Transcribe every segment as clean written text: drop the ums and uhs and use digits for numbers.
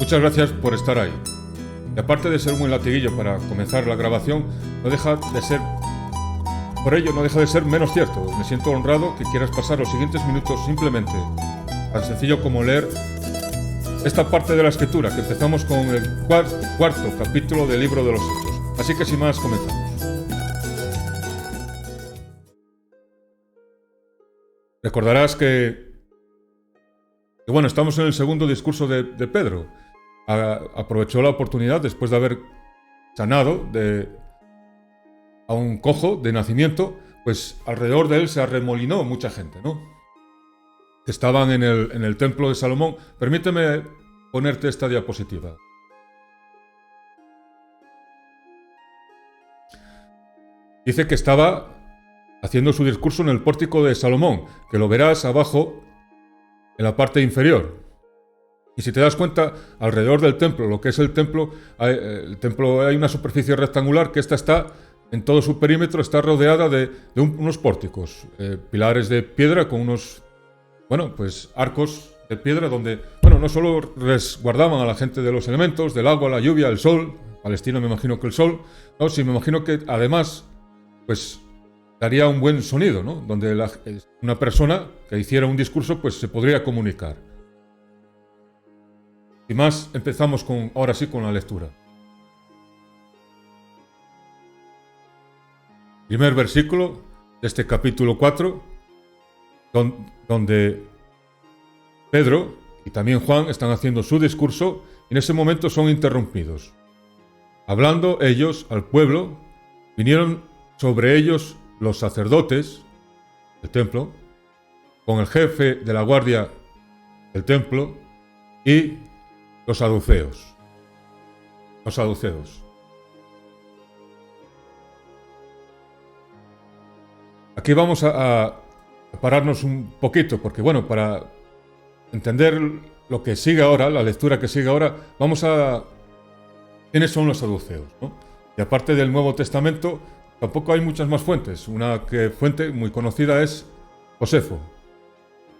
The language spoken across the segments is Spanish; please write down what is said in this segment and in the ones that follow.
Muchas gracias por estar ahí. Y aparte de ser un buen latiguillo para comenzar la grabación, no deja de ser menos cierto. Me siento honrado que quieras pasar los siguientes minutos simplemente, tan sencillo como leer esta parte de la escritura, que empezamos con el cuarto capítulo del libro de los Hechos. Así que sin más, comenzamos. Recordarás que estamos en el segundo discurso de Pedro. Aprovechó la oportunidad después de haber sanado a un cojo de nacimiento, pues alrededor de él se arremolinó mucha gente, ¿no? Que estaban en el templo de Salomón. Permíteme ponerte esta diapositiva. Dice que estaba haciendo su discurso en el pórtico de Salomón, que lo verás abajo en la parte inferior. Y si te das cuenta, alrededor del templo, lo que es el templo hay una superficie rectangular que está en todo su perímetro, está rodeada de unos pórticos, pilares de piedra con unos, arcos de piedra donde, no solo resguardaban a la gente de los elementos, del agua, la lluvia, el sol, palestino me imagino que el sol, no, sí, me imagino que además, pues daría un buen sonido, ¿no? Donde una persona que hiciera un discurso, pues se podría comunicar. Y más, empezamos ahora sí con la lectura. Primer versículo de este capítulo 4, donde Pedro y también Juan están haciendo su discurso y en ese momento son interrumpidos. Hablando ellos al pueblo, vinieron sobre ellos los sacerdotes del templo, con el jefe de la guardia del templo y los saduceos. Aquí vamos a pararnos un poquito, porque para entender lo que sigue ahora, la lectura que sigue ahora, ¿quiénes son los saduceos, ¿no? Y aparte del Nuevo Testamento, tampoco hay muchas más fuentes. Una fuente muy conocida es Josefo.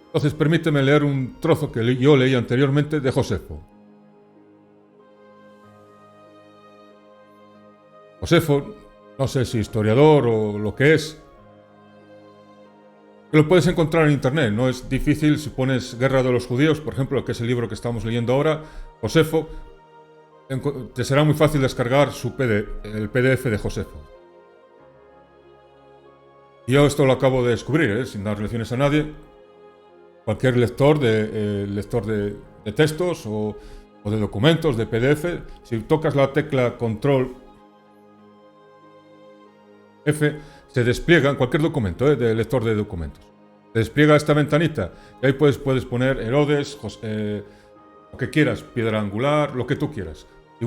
Entonces permíteme leer un trozo que yo leí anteriormente de Josefo. Josefo, no sé si historiador o lo que es, lo puedes encontrar en internet, no es difícil. Si pones Guerra de los Judíos, por ejemplo, que es el libro que estamos leyendo ahora, Josefo, te será muy fácil descargar el PDF de Josefo. Y yo esto lo acabo de descubrir, sin dar lecciones a nadie. Cualquier lector de textos o de documentos, de PDF, si tocas la tecla Control F, se despliega en cualquier documento, de lector de documentos. Se despliega esta ventanita y ahí puedes poner Herodes, lo que quieras, piedra angular, lo que tú quieras. Y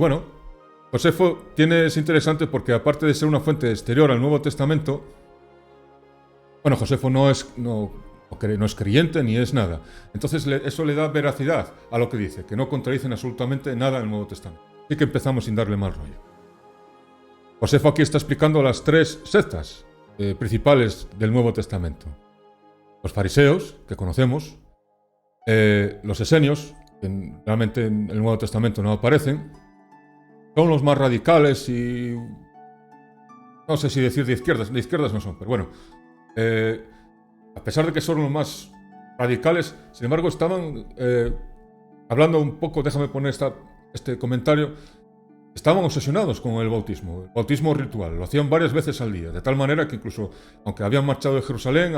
Josefo es interesante porque aparte de ser una fuente exterior al Nuevo Testamento, Josefo no es creyente ni es nada. Entonces eso le da veracidad a lo que dice, que no contradicen absolutamente nada en el Nuevo Testamento. Así que empezamos sin darle mal rollo. Josefo aquí está explicando las tres sectas principales del Nuevo Testamento. Los fariseos, que conocemos, los esenios, que realmente en el Nuevo Testamento no aparecen, son los más radicales y no sé si decir de izquierdas no son, pero a pesar de que son los más radicales, sin embargo estaban hablando un poco, déjame poner este comentario. Estaban obsesionados con el bautismo ritual, lo hacían varias veces al día, de tal manera que incluso, aunque habían marchado de Jerusalén,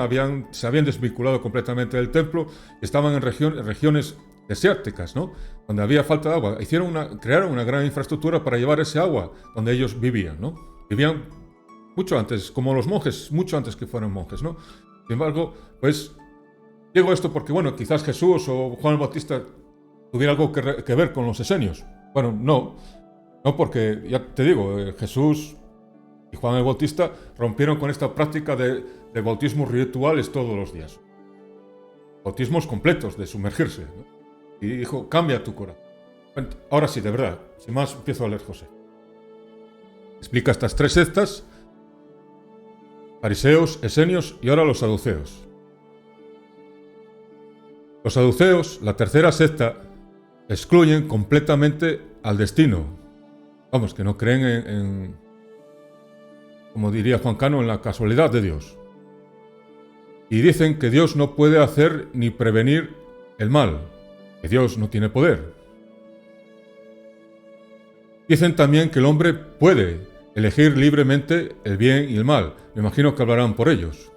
se habían desvinculado completamente del templo, estaban en regiones desérticas, ¿no? Donde había falta de agua. Crearon una gran infraestructura para llevar ese agua donde ellos vivían, ¿no? Vivían mucho antes, como los monjes, mucho antes que fueran monjes, ¿no? Sin embargo, digo esto porque, quizás Jesús o Juan el Bautista tuviera algo que ver con los esenios. No, porque ya te digo, Jesús y Juan el Bautista rompieron con esta práctica de bautismos rituales todos los días. Bautismos completos, de sumergirse, ¿no? Y dijo, cambia tu corazón. Ahora sí, de verdad, sin más, empiezo a leer José. Explica estas tres sectas: fariseos, esenios y ahora los saduceos. Los saduceos, la tercera secta, excluyen completamente al destino. Vamos, que no creen como diría Juan Cano, en la casualidad de Dios. Y dicen que Dios no puede hacer ni prevenir el mal, que Dios no tiene poder. Dicen también que el hombre puede elegir libremente el bien y el mal. Me imagino que hablarán por ellos.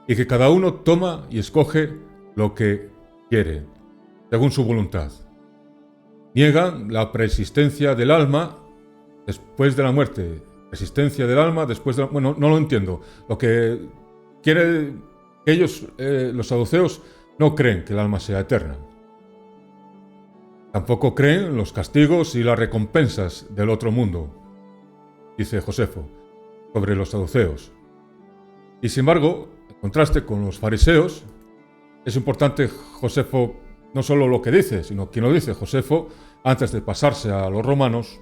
Y que cada uno toma y escoge lo que quiere, según su voluntad. Niegan la preexistencia del alma después de la muerte. Existencia del alma después de la... Bueno, no lo entiendo. Lo que quiere que ellos, los saduceos, no creen que el alma sea eterna. Tampoco creen en los castigos y las recompensas del otro mundo, dice Josefo, sobre los saduceos. Y sin embargo, en contraste con los fariseos, es importante Josefo no solo lo que dice, sino quien lo dice. Josefo, antes de pasarse a los romanos,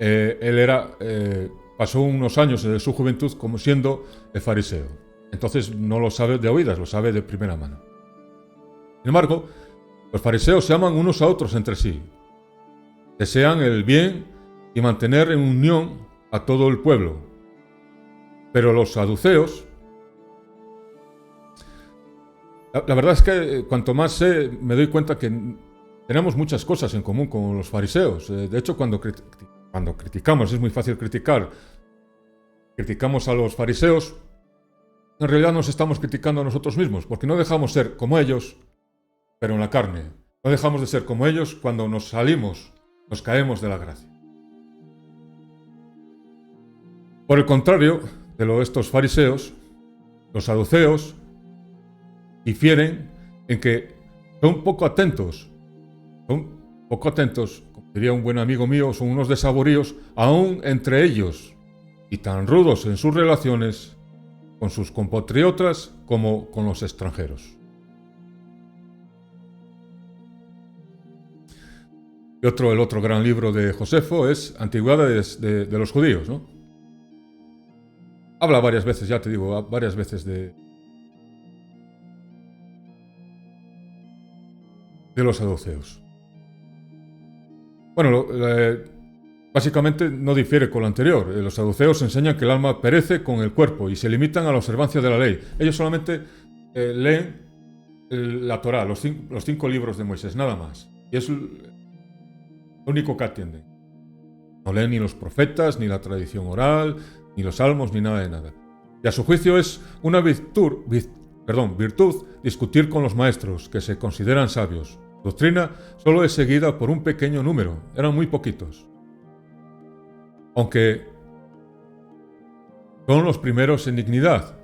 él pasó unos años de su juventud como siendo fariseo. Entonces no lo sabe de oídas, lo sabe de primera mano. Sin embargo, los fariseos se aman unos a otros entre sí. Desean el bien y mantener en unión a todo el pueblo. Pero los saduceos, la verdad es que cuanto más sé, me doy cuenta que tenemos muchas cosas en común con los fariseos. De hecho, cuando criticamos, es muy fácil criticamos a los fariseos, en realidad nos estamos criticando a nosotros mismos, porque no dejamos ser como ellos, pero en la carne. No dejamos de ser como ellos cuando nos caemos de la gracia. Por el contrario de estos fariseos, los saduceos difieren en que son poco atentos, como diría un buen amigo mío, son unos desaboríos aún entre ellos, y tan rudos en sus relaciones con sus compatriotas como con los extranjeros. Y el otro gran libro de Josefo es Antigüedades de los judíos, ¿no? Habla varias veces, ya te digo, varias veces de los saduceos. Bueno, básicamente no difiere con lo anterior. Los saduceos enseñan que el alma perece con el cuerpo y se limitan a la observancia de la ley. Ellos solamente leen la Torá, los 5 libros de Moisés, nada más. Y es lo único que atienden. No leen ni los profetas, ni la tradición oral, ni los salmos, ni nada de nada. Y a su juicio es una virtud discutir con los maestros, que se consideran sabios. La doctrina solo es seguida por un pequeño número, eran muy poquitos. Aunque son los primeros en dignidad.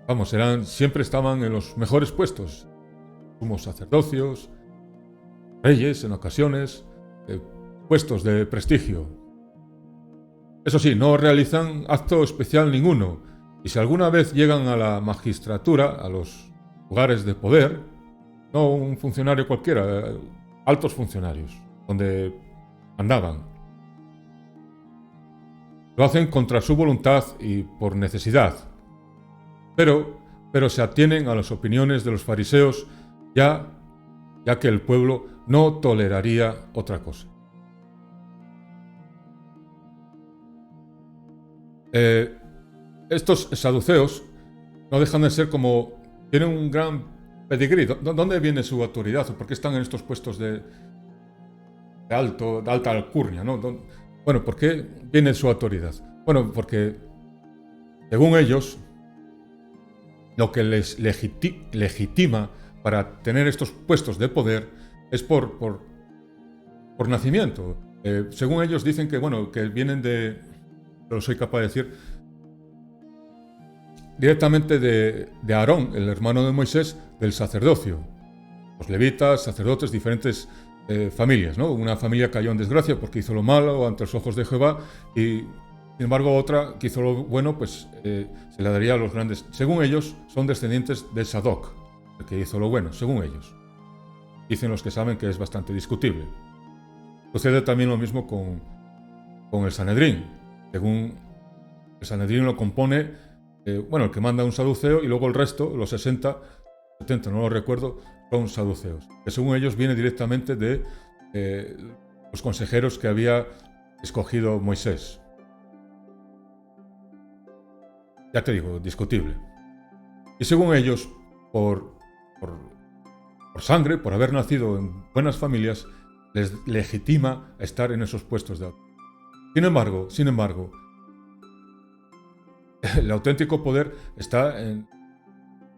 Vamos, siempre estaban en los mejores puestos. Sumos sacerdocios, reyes en ocasiones, puestos de prestigio. Eso sí, no realizan acto especial ninguno, y si alguna vez llegan a la magistratura, a los lugares de poder, no un funcionario cualquiera, altos funcionarios, donde andaban, lo hacen contra su voluntad y por necesidad, pero se atienen a las opiniones de los fariseos, ya que el pueblo no toleraría otra cosa. Estos saduceos no dejan de ser como... tienen un gran pedigrí. ¿Dónde viene su autoridad? ¿Por qué están en estos puestos de alta alcurnia, ¿no? Bueno, ¿por qué viene su autoridad? Bueno, porque según ellos, lo que les legitima para tener estos puestos de poder es por nacimiento. Según ellos dicen que, bueno, que vienen lo soy capaz de decir, directamente de Aarón, el hermano de Moisés, del sacerdocio. Los levitas, sacerdotes, diferentes familias, ¿no? Una familia cayó en desgracia porque hizo lo malo ante los ojos de Jehová, y sin embargo otra que hizo lo bueno, pues se le daría a los grandes. Según ellos, son descendientes de Sadoc, el que hizo lo bueno, según ellos. Dicen los que saben que es bastante discutible. Sucede también lo mismo con el Sanedrín. Según el Sanedrín lo compone, el que manda un saduceo, y luego el resto, los 60, 70, no lo recuerdo, son saduceos, que según ellos viene directamente de los consejeros que había escogido Moisés. Ya te digo, discutible. Y según ellos, por sangre, por haber nacido en buenas familias, les legitima a estar en esos puestos de autoridad. Sin embargo, el auténtico poder está en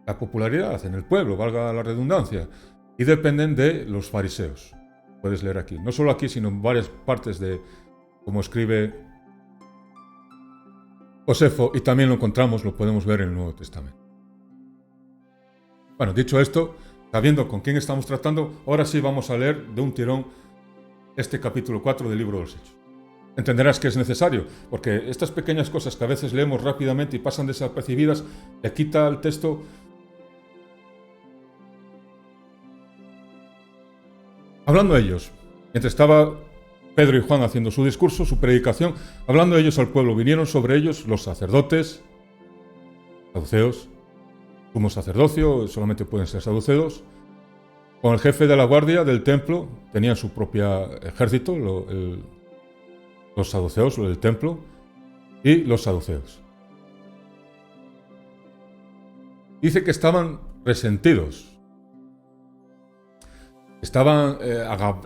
la popularidad, en el pueblo, valga la redundancia, y dependen de los fariseos. Puedes leer aquí, no solo aquí, sino en varias partes de, como escribe Josefo, y también lo encontramos, lo podemos ver en el Nuevo Testamento. Bueno, dicho esto, sabiendo con quién estamos tratando, ahora sí vamos a leer de un tirón este capítulo 4 del libro de los Hechos. Entenderás que es necesario, porque estas pequeñas cosas que a veces leemos rápidamente y pasan desapercibidas, le quita al texto. Hablando ellos, mientras estaba Pedro y Juan haciendo su discurso, su predicación, hablando ellos al pueblo, vinieron sobre ellos los sacerdotes, saduceos, sumo sacerdocio, solamente pueden ser saduceos, con el jefe de la guardia del templo, tenían su propio ejército, los saduceos, lo del templo, y los saduceos. Dice que estaban resentidos, estaban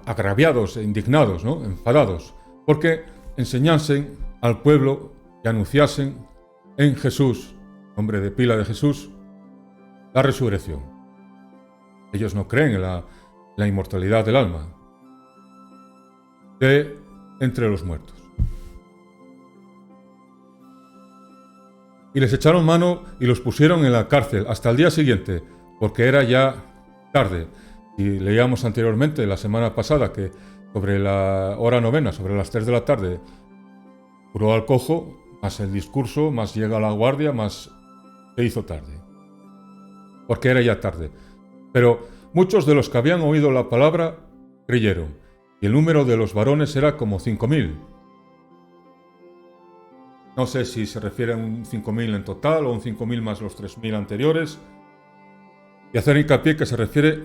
agraviados e indignados, ¿no? Enfadados, porque enseñasen al pueblo y anunciasen en Jesús, nombre de pila de Jesús, la resurrección. Ellos no creen en la inmortalidad del alma de entre los muertos. Y les echaron mano y los pusieron en la cárcel hasta el día siguiente, porque era ya tarde. Y leíamos anteriormente, la semana pasada, que sobre la hora novena, sobre las 3 de la tarde, curó al cojo, más el discurso, más llega la guardia, más se hizo tarde. Porque era ya tarde. Pero muchos de los que habían oído la palabra creyeron, y el número de los varones era como 5.000. No sé si se refiere a un 5.000 en total o un 5.000 más los 3.000 anteriores. Y hacer hincapié que se refiere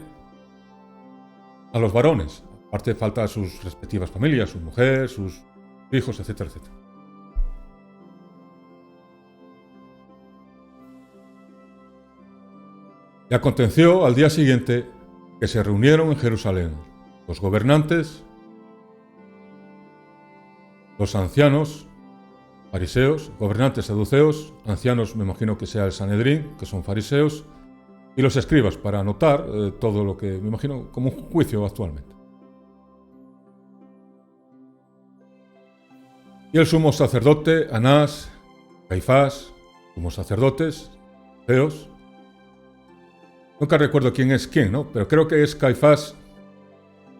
a los varones. Aparte falta a sus respectivas familias, su mujer, sus hijos, etcétera, etcétera. Y aconteció al día siguiente que se reunieron en Jerusalén los gobernantes, los ancianos, fariseos, gobernantes saduceos, ancianos me imagino que sea el Sanedrín, que son fariseos, y los escribas para anotar todo lo que me imagino como un juicio actualmente. Y el sumo sacerdote, Anás, Caifás, sumos sacerdotes, feos. Nunca recuerdo quién es quién, ¿no? Pero creo que es Caifás.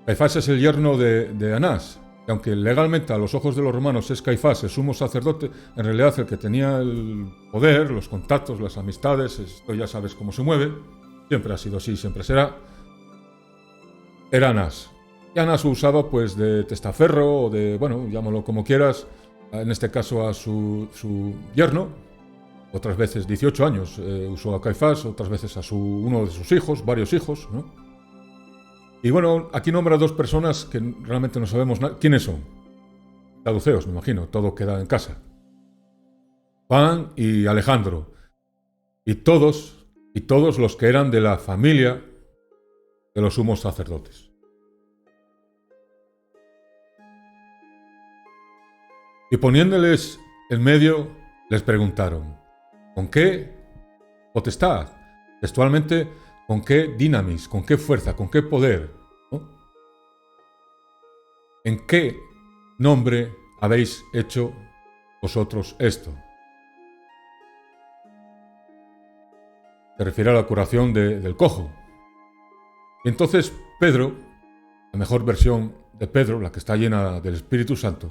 Caifás es el yerno de Anás. Y aunque legalmente a los ojos de los romanos es Caifás, el sumo sacerdote, en realidad el que tenía el poder, los contactos, las amistades, esto ya sabes cómo se mueve, siempre ha sido así, siempre será, era Anás. Y Anás usaba pues de testaferro o de, bueno, llámalo como quieras, en este caso a su yerno, otras veces 18 años usó a Caifás, otras veces a uno de sus hijos, varios hijos, ¿no? Y bueno, aquí nombra dos personas que realmente no sabemos quiénes son. Saduceos, me imagino, todo queda en casa. Juan y Alejandro. Y todos los que eran de la familia de los sumos sacerdotes. Y poniéndoles en medio, les preguntaron, ¿con qué potestad? Textualmente, ¿con qué dinamis? ¿Con qué fuerza? ¿Con qué poder? ¿No? ¿En qué nombre habéis hecho vosotros esto? Se refiere a la curación del cojo. Y entonces Pedro, la mejor versión de Pedro, la que está llena del Espíritu Santo,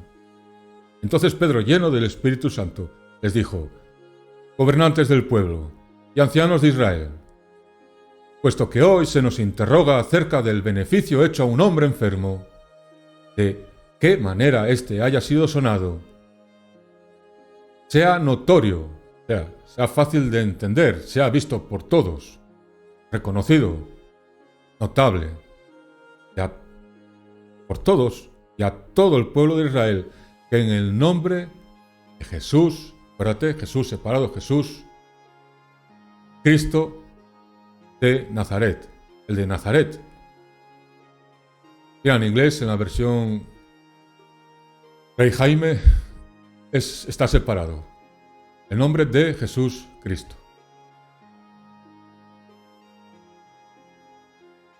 entonces Pedro, lleno del Espíritu Santo, les dijo, gobernantes del pueblo y ancianos de Israel, puesto que hoy se nos interroga acerca del beneficio hecho a un hombre enfermo, de qué manera éste haya sido sanado, sea notorio, sea fácil de entender, sea visto por todos, reconocido, notable por todos y a todo el pueblo de Israel, que en el nombre de Jesús, acuérdate, Jesús separado, Jesús, Cristo de Nazaret, el de Nazaret. Mira, en inglés, en la versión Rey Jaime, está separado. El nombre de Jesús Cristo.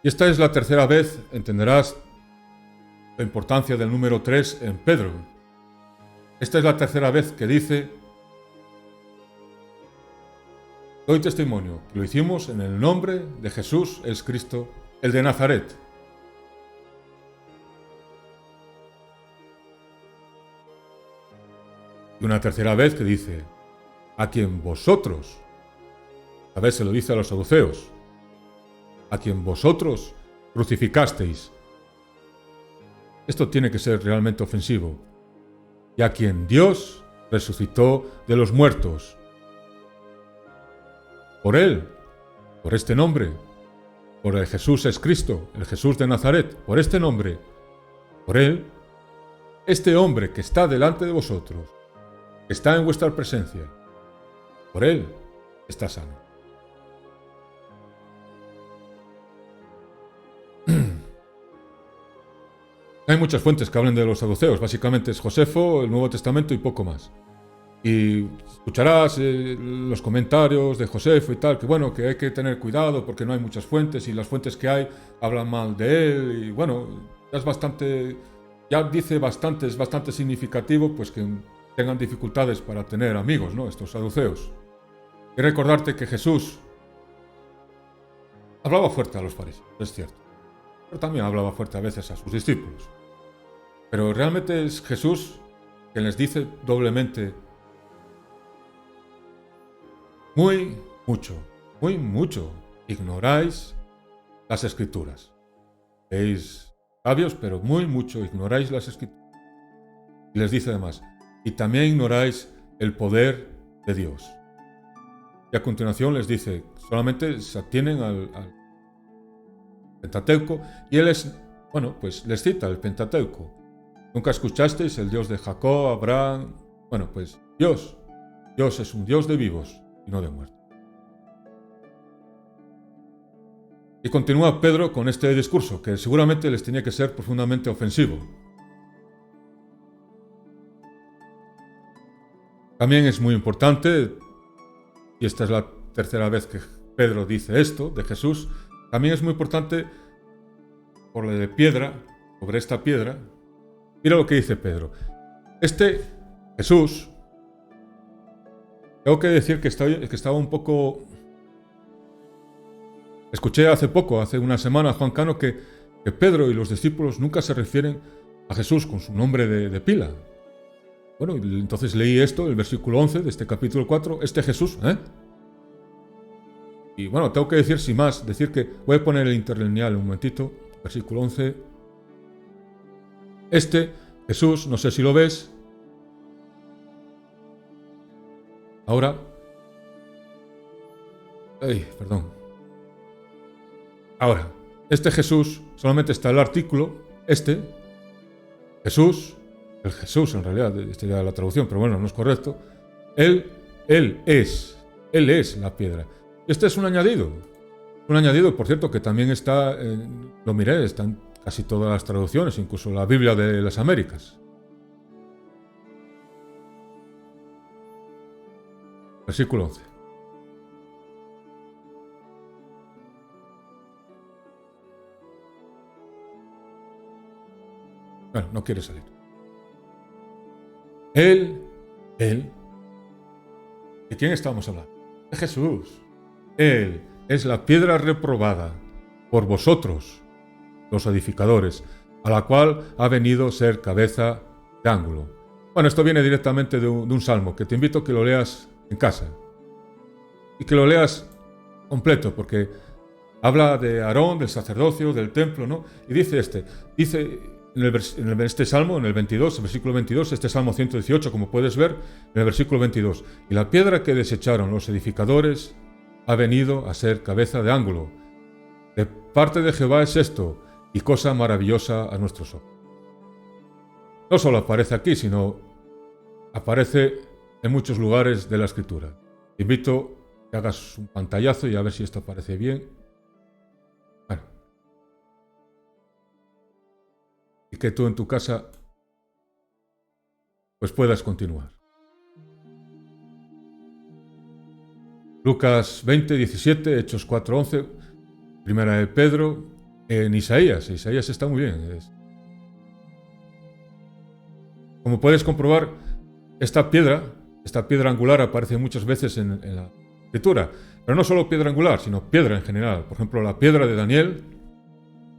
Y esta es la tercera vez, entenderás la importancia del número 3 en Pedro. Esta es la tercera vez que dice: doy testimonio que lo hicimos en el nombre de Jesús es Cristo, el de Nazaret. Y una tercera vez que dice: a quien vosotros, a veces se lo dice a los saduceos, a quien vosotros crucificasteis. Esto tiene que ser realmente ofensivo. Y a quien Dios resucitó de los muertos. Por él, por este nombre, por el Jesús es Cristo, el Jesús de Nazaret, por este nombre, por él, este hombre que está delante de vosotros, que está en vuestra presencia, por él está sano. Hay muchas fuentes que hablan de los saduceos, básicamente es Josefo, el Nuevo Testamento y poco más. Y escucharás los comentarios de Josefo y tal, que bueno, que hay que tener cuidado porque no hay muchas fuentes y las fuentes que hay hablan mal de él y bueno, ya dice bastante, es bastante significativo pues que tengan dificultades para tener amigos, ¿no? Estos saduceos. Y recordarte que Jesús hablaba fuerte a los fariseos, es cierto, pero también hablaba fuerte a veces a sus discípulos. Pero realmente es Jesús quien les dice doblemente: muy mucho ignoráis las Escrituras. Veis sabios, pero muy mucho ignoráis las Escrituras. Y les dice además: y también ignoráis el poder de Dios. Y a continuación les dice, solamente se atienen al Pentateuco, y él pues les cita el Pentateuco. Nunca escuchasteis el Dios de Jacob, Abraham. Bueno, pues Dios es un Dios de vivos y no de muertos. Y continúa Pedro con este discurso, que seguramente les tenía que ser profundamente ofensivo. También es muy importante, y esta es la tercera vez que Pedro dice esto de Jesús, también es muy importante por la de piedra, sobre esta piedra. Mira lo que dice Pedro. Este Jesús, tengo que decir que estaba un poco... Escuché hace una semana, a Juan Cano, que Pedro y los discípulos nunca se refieren a Jesús con su nombre de pila. Bueno, entonces leí esto, el versículo 11 de este capítulo 4, este Jesús, Y bueno, tengo que decir sin más, que voy a poner el interlineal un momentito, versículo 11. Este Jesús, no sé si lo ves. Ahora. Ahora, este Jesús, solamente está el artículo, Jesús, el Jesús en realidad, esta ya la traducción, pero bueno, no es correcto. Él es la piedra. Este es un añadido, por cierto, que también está, lo miré, está en casi todas las traducciones, incluso la Biblia de las Américas. Versículo 11. Bueno, no quiere salir. Él, ¿de quién estamos hablando? De Jesús. Él es la piedra reprobada por vosotros, los edificadores, a la cual ha venido a ser cabeza de ángulo. Bueno, esto viene directamente de un salmo, que te invito a que lo leas en casa. Y que lo leas completo, porque habla de Aarón, del sacerdocio, del templo, ¿no? Y dice en este salmo, en el 22, el versículo 22, este salmo 118, como puedes ver, en el versículo 22, y la piedra que desecharon los edificadores ha venido a ser cabeza de ángulo. parte de Jehová es esto, y cosa maravillosa a nuestros ojos. No solo aparece aquí, sino aparece en muchos lugares de la Escritura. Te invito a que hagas un pantallazo y a ver si esto aparece bien. Bueno. Y que tú en tu casa pues puedas continuar. Lucas 20, 17, Hechos 4, 11, Primera de Pedro, en Isaías. Isaías está muy bien. Como puedes comprobar, esta piedra angular aparece muchas veces en la Escritura. Pero no solo piedra angular, sino piedra en general. Por ejemplo, la piedra de Daniel,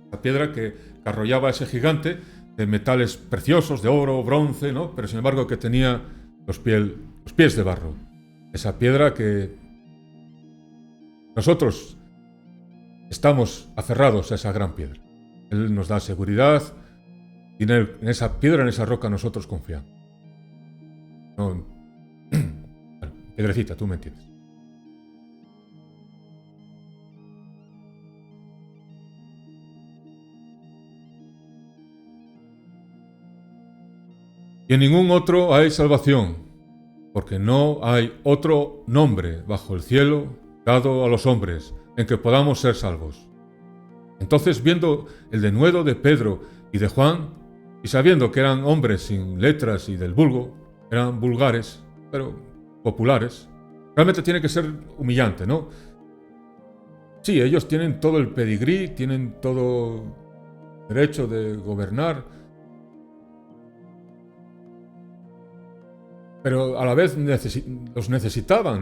la piedra que arrollaba a ese gigante de metales preciosos, de oro, bronce, ¿no? Pero sin embargo que tenía los pies de barro. Esa piedra que nosotros estamos aferrados a esa gran piedra. Él nos da seguridad y en esa piedra, en esa roca nosotros confiamos. No, bueno, piedrecita, tú me entiendes. Y en ningún otro hay salvación, porque no hay otro nombre bajo el cielo dado a los hombres en que podamos ser salvos. Entonces, viendo el denuedo de Pedro y de Juan, y sabiendo que eran hombres sin letras y del vulgo, eran vulgares, pero populares, realmente tiene que ser humillante, ¿no? Sí, ellos tienen todo el pedigrí, tienen todo derecho de gobernar, pero a la vez los necesitaban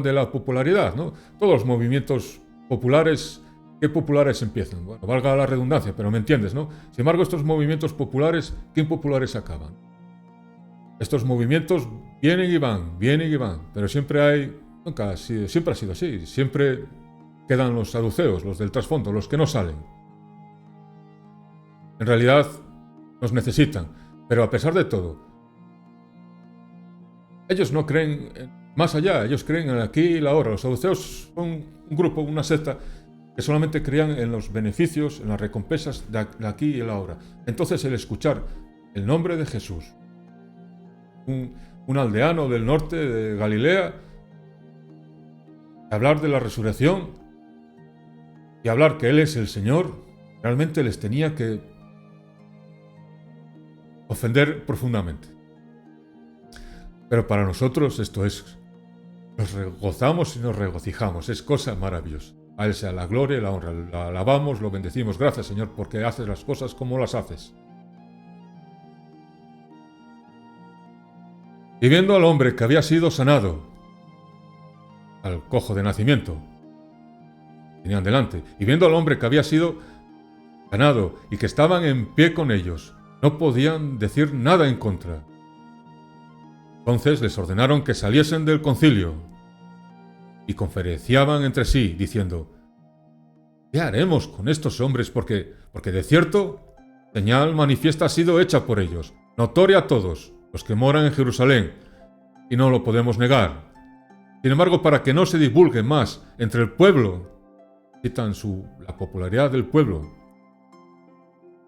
de la popularidad, ¿no? Todos los movimientos populares, ¿qué populares empiezan? Bueno, valga la redundancia, pero me entiendes, ¿no? Sin embargo, estos movimientos populares, ¿qué impopulares acaban? Estos movimientos vienen y van, pero siempre ha sido así, siempre quedan los saduceos, los del trasfondo, los que no salen. En realidad, nos necesitan, pero a pesar de todo, ellos no creen más allá, ellos creen en el aquí y la ahora. Los saduceos son un grupo, una secta, que solamente creían en los beneficios, en las recompensas de aquí y el ahora. Entonces el escuchar el nombre de Jesús, un aldeano del norte de Galilea, hablar de la resurrección y hablar que Él es el Señor, realmente les tenía que ofender profundamente. Pero para nosotros esto es, nos gozamos y nos regocijamos, es cosa maravillosa. A Él sea la gloria y la honra, la alabamos, lo bendecimos. Gracias, Señor, porque haces las cosas como las haces. Y viendo al hombre que había sido sanado, al cojo de nacimiento, tenían delante, y viendo al hombre que había sido sanado y que estaban en pie con ellos, no podían decir nada en contra. Entonces les ordenaron que saliesen del concilio y conferenciaban entre sí, diciendo: ¿qué haremos con estos hombres? Porque de cierto, señal manifiesta ha sido hecha por ellos, notoria a todos los que moran en Jerusalén, y no lo podemos negar. Sin embargo, para que no se divulgue más entre el pueblo, citan la popularidad del pueblo.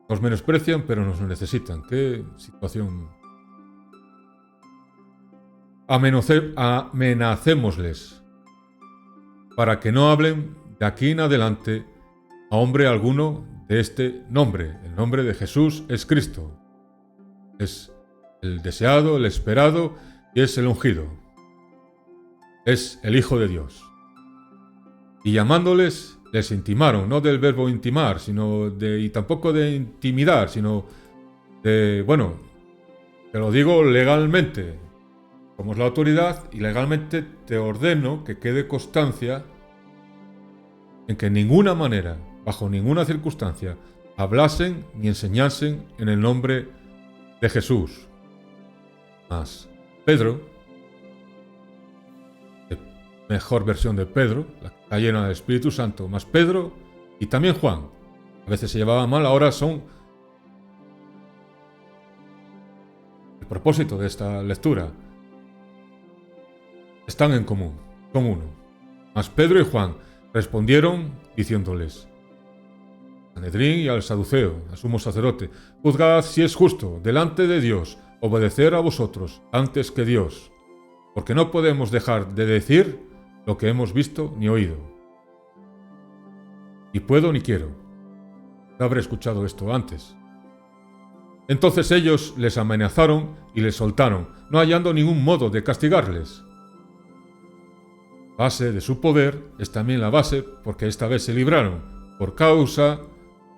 Nos menosprecian, pero nos necesitan. ¡Qué situación! Amenacémosles, para que no hablen de aquí en adelante a hombre alguno de este nombre. El nombre de Jesús es Cristo. Es el deseado, el esperado y es el ungido. Es el Hijo de Dios. Y llamándoles, les intimaron, no del verbo intimar, y tampoco de intimidar, sino de, bueno, te lo digo legalmente. Somos la autoridad y legalmente te ordeno que quede constancia en que en ninguna manera, bajo ninguna circunstancia, hablasen ni enseñasen en el nombre de Jesús. Mas Pedro, mejor versión de Pedro, la que está llena del Espíritu Santo, más Pedro y también Juan, a veces se llevaban mal, ahora son el propósito de esta lectura. Están en común, son uno. Mas Pedro y Juan respondieron diciéndoles: Sanedrín y al saduceo, al sumo sacerdote: juzgad si es justo delante de Dios obedecer a vosotros antes que Dios, porque no podemos dejar de decir lo que hemos visto ni oído. Ni puedo ni quiero. No habré escuchado esto antes. Entonces ellos les amenazaron y les soltaron, no hallando ningún modo de castigarles. Base de su poder es también la base porque esta vez se libraron, por causa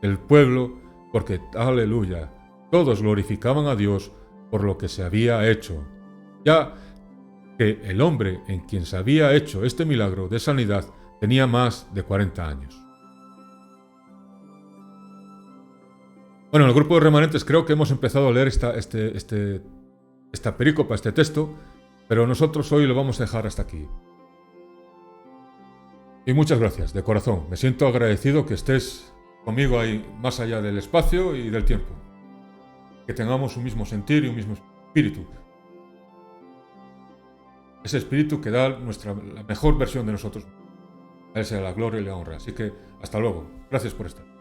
del pueblo, porque, aleluya, todos glorificaban a Dios por lo que se había hecho, ya que el hombre en quien se había hecho este milagro de sanidad tenía más de 40 años. Bueno, en el grupo de remanentes creo que hemos empezado a leer esta perícopa, este texto, pero nosotros hoy lo vamos a dejar hasta aquí. Y muchas gracias, de corazón. Me siento agradecido que estés conmigo ahí más allá del espacio y del tiempo. Que tengamos un mismo sentir y un mismo espíritu. Ese espíritu que da la mejor versión de nosotros. A él sea la gloria y la honra. Así que hasta luego. Gracias por estar.